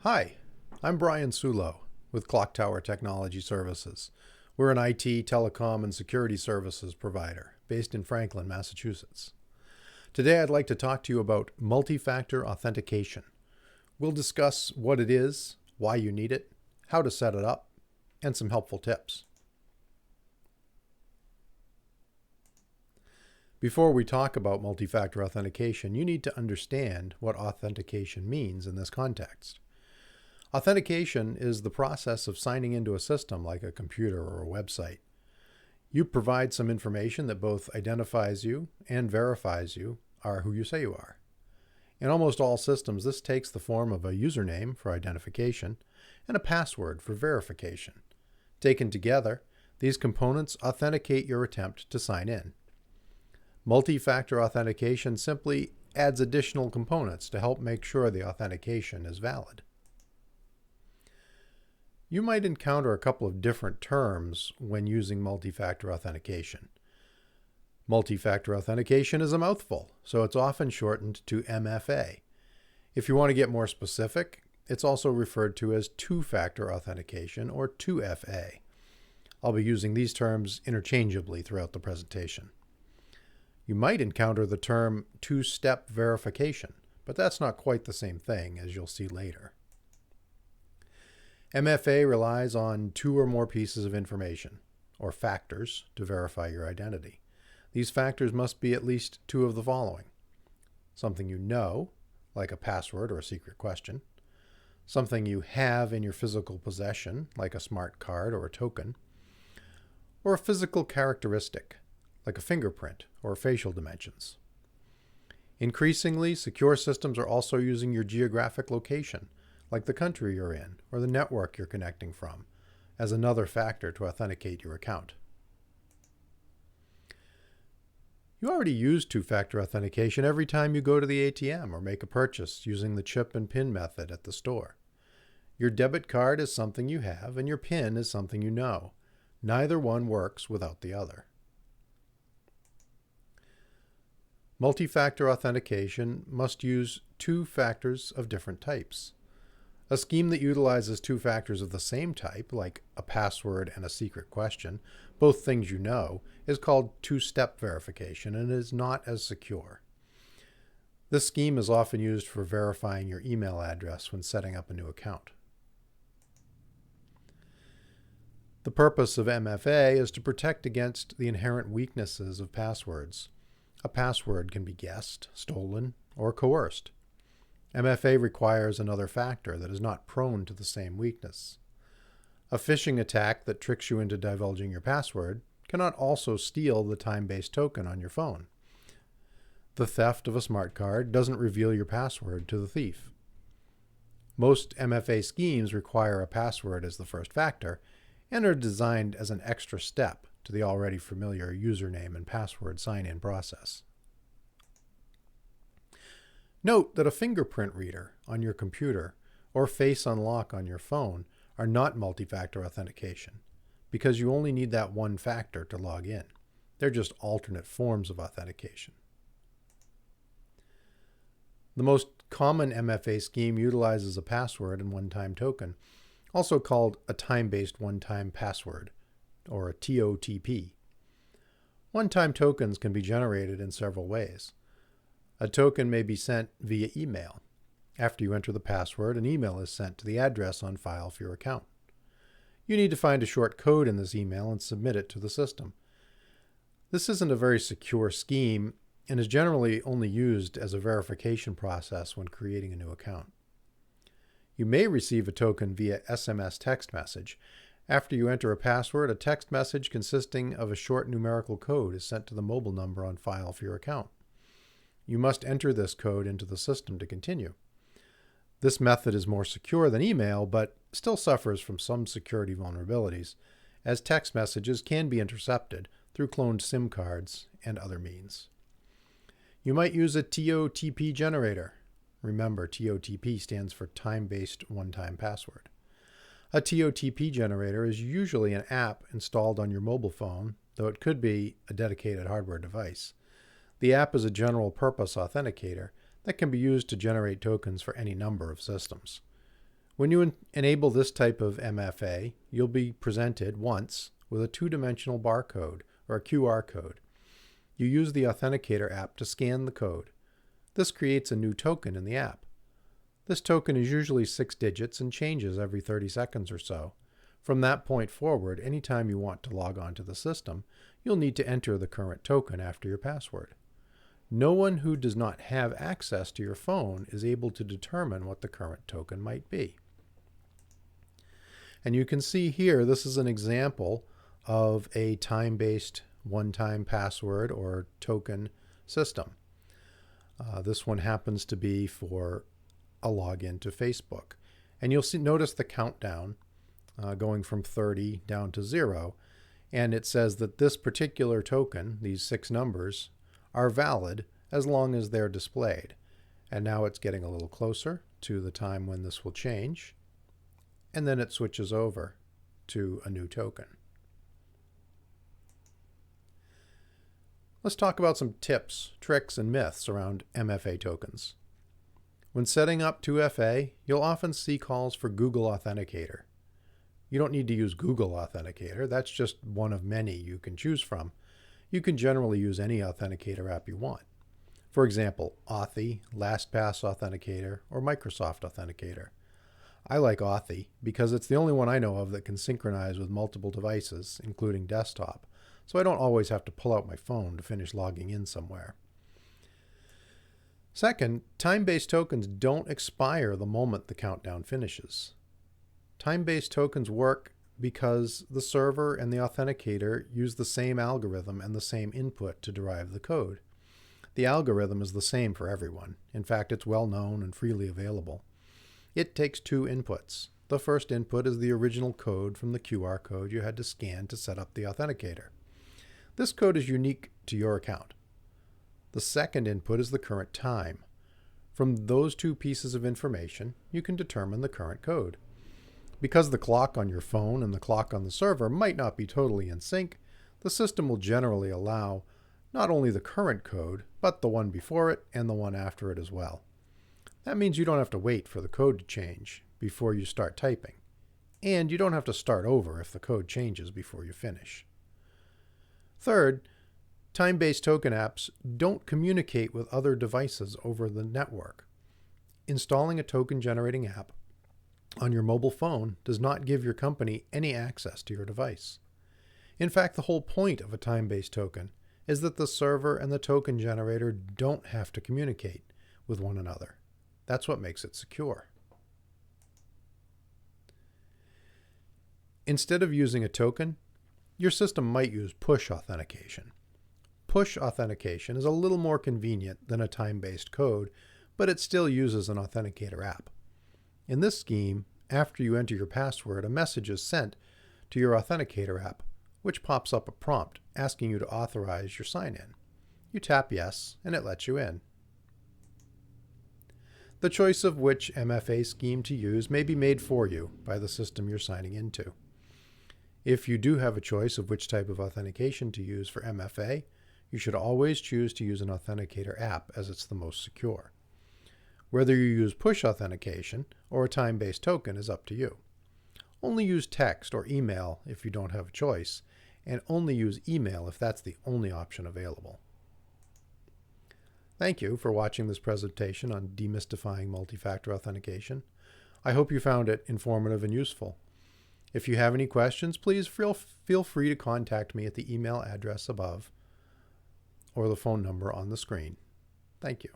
Hi, I'm Bryan Sullo with Clocktower Technology Services. We're an IT, telecom, and security services provider based in Franklin, Massachusetts. Today I'd like to talk to you about multi-factor authentication. We'll discuss what it is, why you need it, how to set it up, and some helpful tips. Before we talk about multi-factor authentication, you need to understand what authentication means in this context. Authentication is the process of signing into a system like a computer or a website. You provide some information that both identifies you and verifies you are who you say you are. In almost all systems, this takes the form of a username for identification and a password for verification. Taken together, these components authenticate your attempt to sign in. Multi-factor authentication simply adds additional components to help make sure the authentication is valid. You might encounter a couple of different terms when using multi-factor authentication. Multi-factor authentication is a mouthful, so it's often shortened to MFA. If you want to get more specific, it's also referred to as two-factor authentication or 2FA. I'll be using these terms interchangeably throughout the presentation. You might encounter the term TwoStep Verification, but that's not quite the same thing, as you'll see later. MFA relies on two or more pieces of information, or factors, to verify your identity. These factors must be at least two of the following: something you know, like a password or a secret question; something you have in your physical possession, like a smart card or a token; or a physical characteristic, like a fingerprint or facial dimensions. Increasingly, secure systems are also using your geographic location, like the country you're in or the network you're connecting from, as another factor to authenticate your account. You already use two-factor authentication every time you go to the ATM or make a purchase using the chip and PIN method at the store. Your debit card is something you have, and your PIN is something you know. Neither one works without the other. Multi-factor authentication must use two factors of different types. A scheme that utilizes two factors of the same type, like a password and a secret question, both things you know, is called two-step verification and is not as secure. This scheme is often used for verifying your email address when setting up a new account. The purpose of MFA is to protect against the inherent weaknesses of passwords. A password can be guessed, stolen, or coerced. MFA requires another factor that is not prone to the same weakness. A phishing attack that tricks you into divulging your password cannot also steal the TimeBased Token on your phone. The theft of a smart card doesn't reveal your password to the thief. Most MFA schemes require a password as the first factor and are designed as an extra step to the already familiar username and password sign-in process. Note that a fingerprint reader on your computer or face unlock on your phone are not multi-factor authentication, because you only need that one factor to log in. They're just alternate forms of authentication. The most common MFA scheme utilizes a password and one-time token, also called a time-based one-time password, or a TOTP. One-time tokens can be generated in several ways. A token may be sent via email. After you enter the password, an email is sent to the address on file for your account. You need to find a short code in this email and submit it to the system. This isn't a very secure scheme and is generally only used as a verification process when creating a new account. You may receive a token via SMS text message. After you enter a password, a text message consisting of a short numerical code is sent to the mobile number on file for your account. You must enter this code into the system to continue. This method is more secure than email, but still suffers from some security vulnerabilities, as text messages can be intercepted through cloned SIM cards and other means. You might use a TOTP generator. Remember, TOTP stands for Time-Based One-Time Password. A TOTP generator is usually an app installed on your mobile phone, though it could be a dedicated hardware device. The app is a general-purpose authenticator that can be used to generate tokens for any number of systems. When you enable this type of MFA, you'll be presented once with a two-dimensional barcode or a QR code. You use the Authenticator app to scan the code. This creates a new token in the app. This token is usually 6 digits and changes every 30 seconds or so. From that point forward, anytime you want to log on to the system, you'll need to enter the current token after your password. No one who does not have access to your phone is able to determine what the current token might be. And you can see here, this is an example of a time-based one-time password or token system. This one happens to be for a login to Facebook. And you'll notice the countdown going from 30 down to 0. And it says that this particular token, these 6 numbers, are valid as long as they're displayed. And now it's getting a little closer to the time when this will change. And then it switches over to a new token. Let's talk about some tips, tricks, and myths around MFA tokens. When setting up 2FA, you'll often see calls for Google Authenticator. You don't need to use Google Authenticator. That's just one of many you can choose from. You can generally use any Authenticator app you want. For example, Authy, LastPass Authenticator, or Microsoft Authenticator. I like Authy because it's the only one I know of that can synchronize with multiple devices, including desktop, so I don't always have to pull out my phone to finish logging in somewhere. Second, time-based tokens don't expire the moment the countdown finishes. Time-based tokens work because the server and the authenticator use the same algorithm and the same input to derive the code. The algorithm is the same for everyone. In fact, it's well known and freely available. It takes 2 inputs. The first input is the original code from the QR code you had to scan to set up the authenticator. This code is unique to your account. The second input is the current time. From those 2 pieces of information, you can determine the current code. Because the clock on your phone and the clock on the server might not be totally in sync, the system will generally allow not only the current code, but the one before it and the one after it as well. That means you don't have to wait for the code to change before you start typing. And you don't have to start over if the code changes before you finish. Third, time-based token apps don't communicate with other devices over the network. Installing a token-generating app on your mobile phone does not give your company any access to your device. In fact, the whole point of a time-based token is that the server and the token generator don't have to communicate with one another. That's what makes it secure. Instead of using a token, your system might use push authentication. Push authentication is a little more convenient than a time-based code, but it still uses an authenticator app. In this scheme, after you enter your password, a message is sent to your authenticator app, which pops up a prompt asking you to authorize your sign-in. You tap yes, and it lets you in. The choice of which MFA scheme to use may be made for you by the system you're signing into. If you do have a choice of which type of authentication to use for MFA, you should always choose to use an authenticator app as it's the most secure. Whether you use push authentication or a time-based token is up to you. Only use text or email if you don't have a choice, and only use email if that's the only option available. Thank you for watching this presentation on demystifying multi-factor authentication. I hope you found it informative and useful. If you have any questions, please feel free to contact me at the email address above or the phone number on the screen. Thank you.